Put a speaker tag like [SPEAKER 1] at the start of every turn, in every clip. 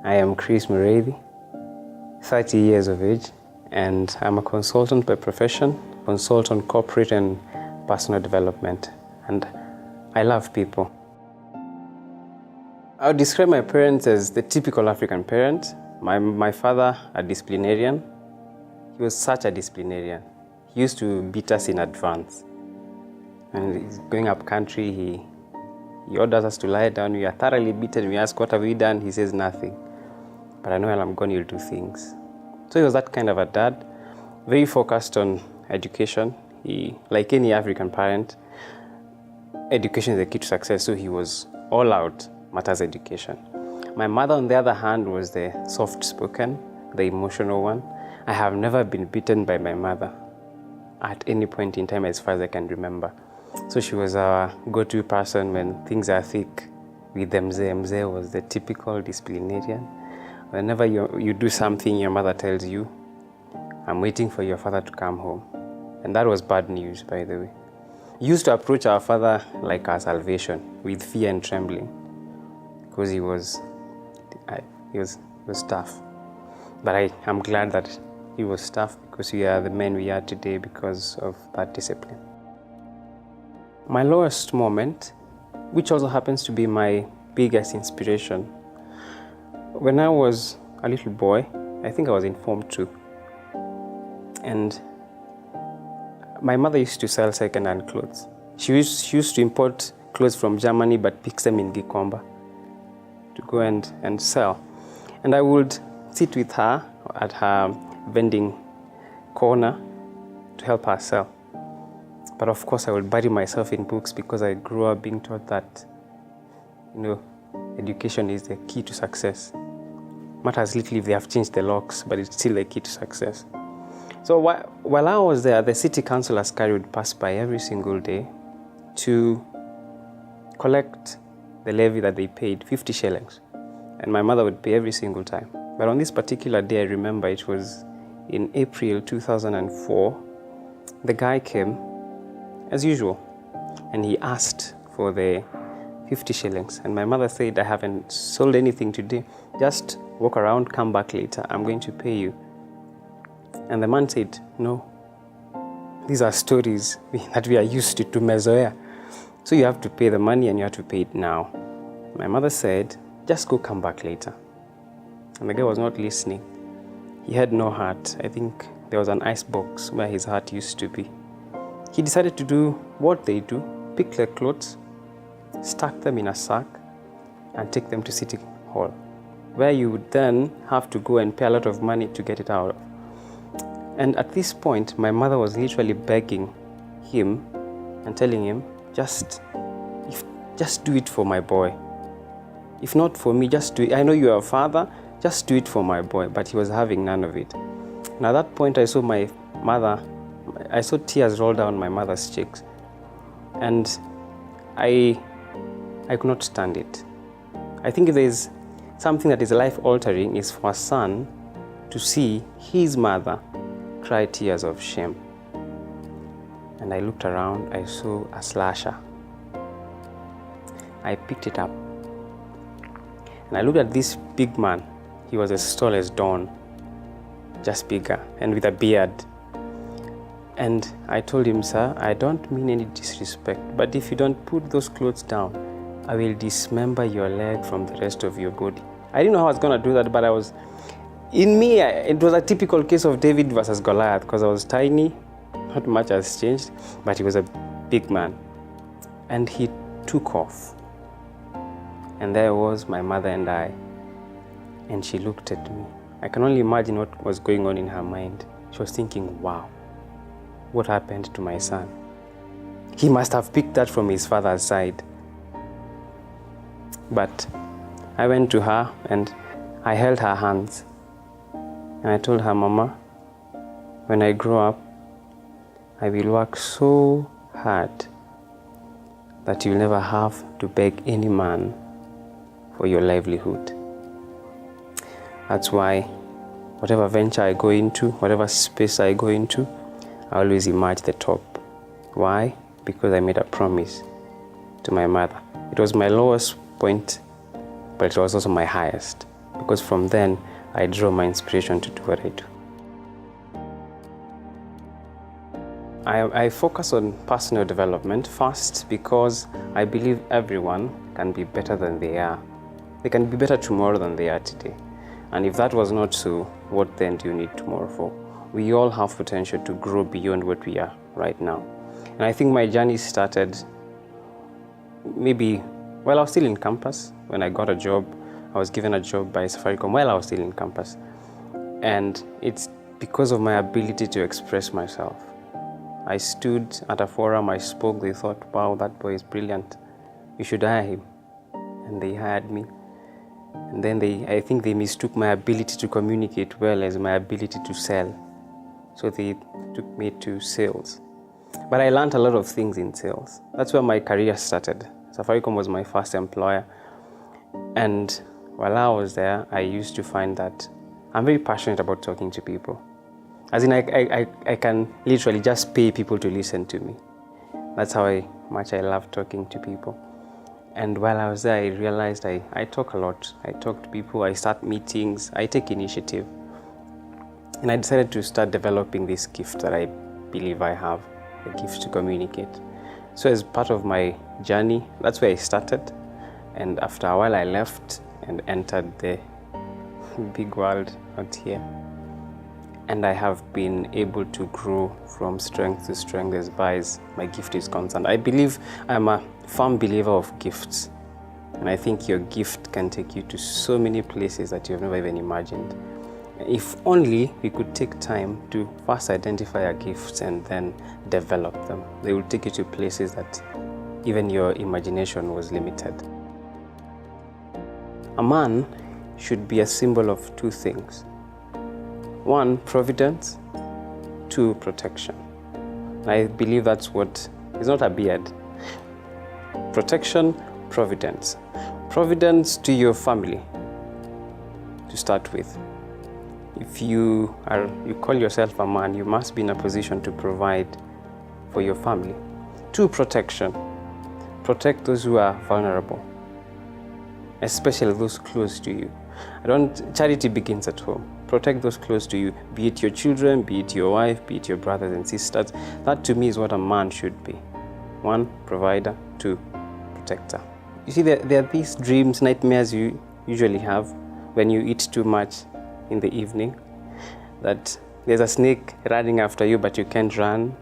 [SPEAKER 1] I am Mureithi, 30 years of age, and I'm a consultant by profession, consultant corporate and personal development, and I love people. I would describe my parents as the typical African parent. My father, a disciplinarian. He was such a disciplinarian. He used to beat us in advance. And he's going up country, he orders us to lie down. We are thoroughly beaten. We ask, what have we done? He says nothing. But I know when I'm gone, he'll do things. So he was that kind of a dad, very focused on education. He, like any African parent, education is the key to success. So he was all out, matters education. My mother, on the other hand, was the soft-spoken, the emotional one. I have never been beaten by my mother at any point in time as far as I can remember. So she was our go-to person when things are thick with Mzee. Mzee was the typical disciplinarian. Whenever you do something, your mother tells you, I'm waiting for your father to come home. And that was bad news, by the way. He used to approach our father like our salvation, with fear and trembling, because he was tough. But I'm glad that he was tough, because we are the men we are today because of that discipline. My lowest moment, which also happens to be my biggest inspiration, when I was a little boy, I think I was in Form 2, and my mother used to sell second-hand clothes. She used to import clothes from Germany but picks them in Gikomba to go and sell. And I would sit with her at her vending corner to help her sell. But of course, I would bury myself in books because I grew up being taught that, education is the key to success. Matters little if they have changed the locks, but it's still the key to success. So while I was there, the city council askari would pass by every single day to collect the levy that they paid, 50 shillings. And my mother would pay every single time. But on this particular day, I remember it was in April 2004, the guy came, as usual, and he asked for the 50 shillings. And my mother said, I haven't sold anything today. Just walk around, come back later. I'm going to pay you. And the man said, no, these are stories that we are used to mezoea. So you have to pay the money and you have to pay it now. My mother said, just go come back later. And the guy was not listening. He had no heart. I think there was an ice box where his heart used to be. He decided to do what they do, pick their clothes, stack them in a sack, and take them to City Hall, where you would then have to go and pay a lot of money to get it out. And at this point, my mother was literally begging him and telling him, just do it for my boy. If not for me, just do it. I know you are a father, just do it for my boy. But he was having none of it. And at that point, I saw tears roll down my mother's cheeks. And I could not stand it. I think if there's something that is life-altering is for a son to see his mother cry tears of shame. And I looked around, I saw a slasher. I picked it up. And I looked at this big man. He was as tall as Dawn, just bigger, and with a beard. And I told him, sir, I don't mean any disrespect, but if you don't put those clothes down, I will dismember your leg from the rest of your body. I didn't know how I was going to do that, but in me, it was a typical case of David versus Goliath, because I was tiny, not much has changed, but he was a big man. And he took off. And there was my mother and I, and she looked at me. I can only imagine what was going on in her mind. She was thinking, wow, what happened to my son? He must have picked that from his father's side. But I went to her and I held her hands. And I told her, Mama, when I grow up, I will work so hard that you'll never have to beg any man for your livelihood. That's why whatever venture I go into, whatever space I go into, I always emerge the top. Why? Because I made a promise to my mother. It was my lowest point, but it was also my highest. because from then I draw my inspiration to do what I do. I focus on personal development first because I believe everyone can be better than they are. They can be better tomorrow than they are today. And if that was not so, what then do you need tomorrow for? We all have potential to grow beyond what we are right now. And I think my journey started maybe while I was still in campus. When I got a job, I was given a job by Safaricom while I was still in campus. And it's because of my ability to express myself. I stood at a forum, I spoke, they thought, wow, that boy is brilliant. You should hire him. And they hired me. And then I think they mistook my ability to communicate well as my ability to sell. So they took me to sales. But I learned a lot of things in sales. That's where my career started. Safaricom was my first employer. And while I was there, I used to find that I'm very passionate about talking to people. As in, I can literally just pay people to listen to me. That's how much I love talking to people. And while I was there, I realized I talk a lot. I talk to people, I start meetings, I take initiative. And I decided to start developing this gift that I believe I have, the gift to communicate. So as part of my journey, that's where I started. And after a while, I left and entered the big world out here. And I have been able to grow from strength to strength as far as my gift is concerned. I believe I'm a firm believer of gifts. And I think your gift can take you to so many places that you've never even imagined. If only we could take time to first identify our gifts and then develop them. They will take you to places that even your imagination was limited. A man should be a symbol of two things. One, providence. Two, protection. I believe that's what, it's not a beard. Protection, providence. Providence to your family, to start with. If you call yourself a man, you must be in a position to provide for your family. Two, protection. Protect those who are vulnerable, especially those close to you. Charity begins at home. Protect those close to you, be it your children, be it your wife, be it your brothers and sisters. That to me is what a man should be. One, provider. Two, protector. You see, there are these dreams, nightmares you usually have when you eat too much in the evening, that there's a snake running after you but you can't run.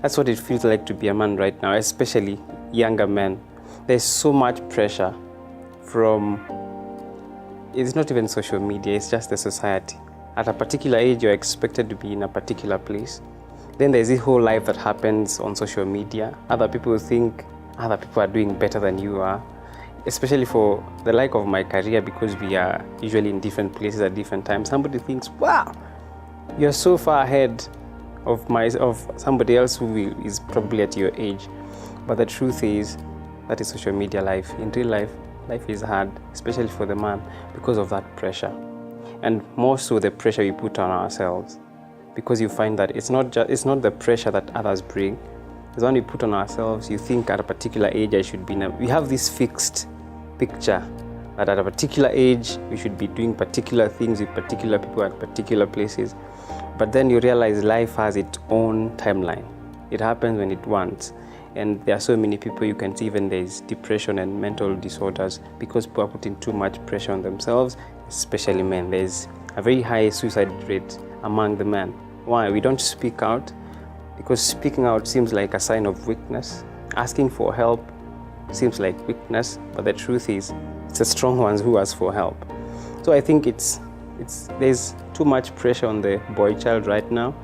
[SPEAKER 1] That's what it feels like to be a man right now, especially younger men. There's so much pressure from, it's not even social media, it's just the society. At a particular age, you're expected to be in a particular place. Then there's this whole life that happens on social media. Other people think other people are doing better than you are. Especially for the like of my career, because we are usually in different places at different times. Somebody thinks, wow, you're so far ahead of somebody else who is probably at your age. But the truth is, that is social media life. In real life, life is hard, especially for the man, because of that pressure. And more so the pressure we put on ourselves. Because you find that it's not the pressure that others bring. It's when we put on ourselves. You think at a particular age I should be we have this fixed picture that at a particular age we should be doing particular things with particular people at particular places. But then you realize life has its own timeline. It happens when it wants. And there are so many people, you can see even there's depression and mental disorders because people are putting too much pressure on themselves, especially men. There's a very high suicide rate among the men. Why? We don't speak out because speaking out seems like a sign of weakness. Asking for help seems like weakness, but the truth is it's the strong ones who ask for help. So I think there's too much pressure on the boy child right now.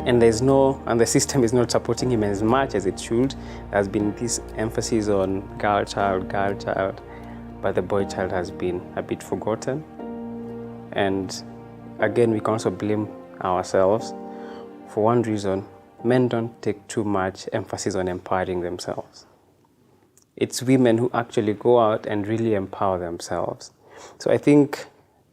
[SPEAKER 1] And the system is not supporting him as much as it should. There's been this emphasis on girl child, but the boy child has been a bit forgotten. And again, we can also blame ourselves. For one reason, men don't take too much emphasis on empowering themselves. It's women who actually go out and really empower themselves. So I think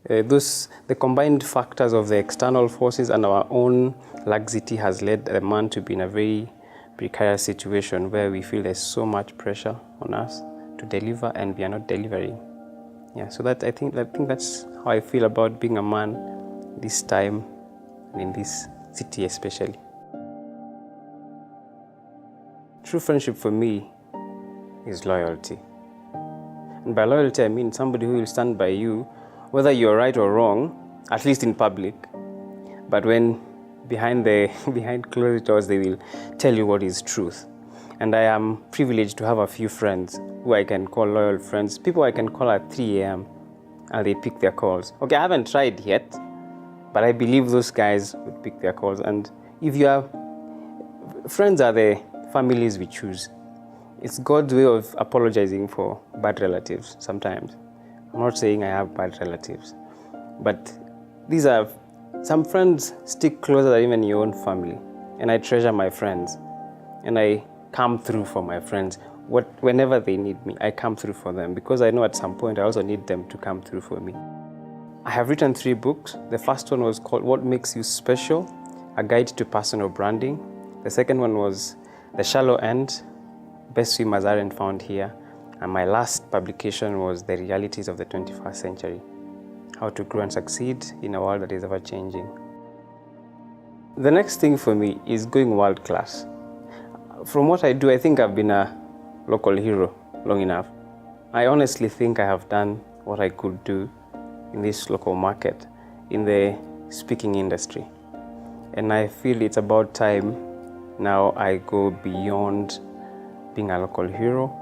[SPEAKER 1] the combined factors of the external forces and our own laxity has led a man to be in a very precarious situation where we feel there's so much pressure on us to deliver and we are not delivering. Yeah, so that I think that's how I feel about being a man this time and in this city especially. True friendship for me is loyalty. And by loyalty, I mean somebody who will stand by you, whether you're right or wrong, at least in public. But when behind closed doors, they will tell you what is truth. And I am privileged to have a few friends who I can call loyal friends, people I can call at 3 a.m. and they pick their calls. Okay, I haven't tried yet, but I believe those guys would pick their calls. And if you have friends, are the families we choose. It's God's way of apologizing for bad relatives sometimes. I'm not saying I have bad relatives, but these are some friends stick closer than even your own family. And I treasure my friends, and I come through for my friends. Whenever they need me, I come through for them, because I know at some point I also need them to come through for me. I have written 3 books. The first one was called What Makes You Special? A Guide to Personal Branding. The second one was The Shallow End, Best Swimmers Aren't Found Here. And my last publication was The Realities of the 21st Century, How to Grow and Succeed in a World that is Ever Changing. The next thing for me is going world class. From what I do, I think I've been a local hero long enough. I honestly think I have done what I could do in this local market, in the speaking industry. And I feel it's about time now I go beyond being a local hero.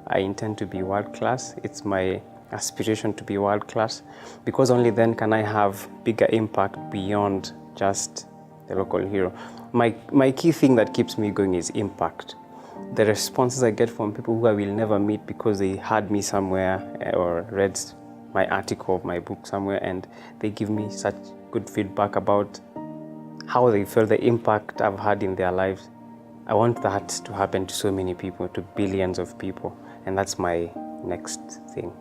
[SPEAKER 1] I intend to be world class. It's my aspiration to be world class, because only then can I have bigger impact beyond just the local hero. My key thing that keeps me going is impact. The responses I get from people who I will never meet because they heard me somewhere or read my article of my book somewhere, and they give me such good feedback about how they feel, the impact I've had in their lives. I want that to happen to so many people, to billions of people, and that's my next thing.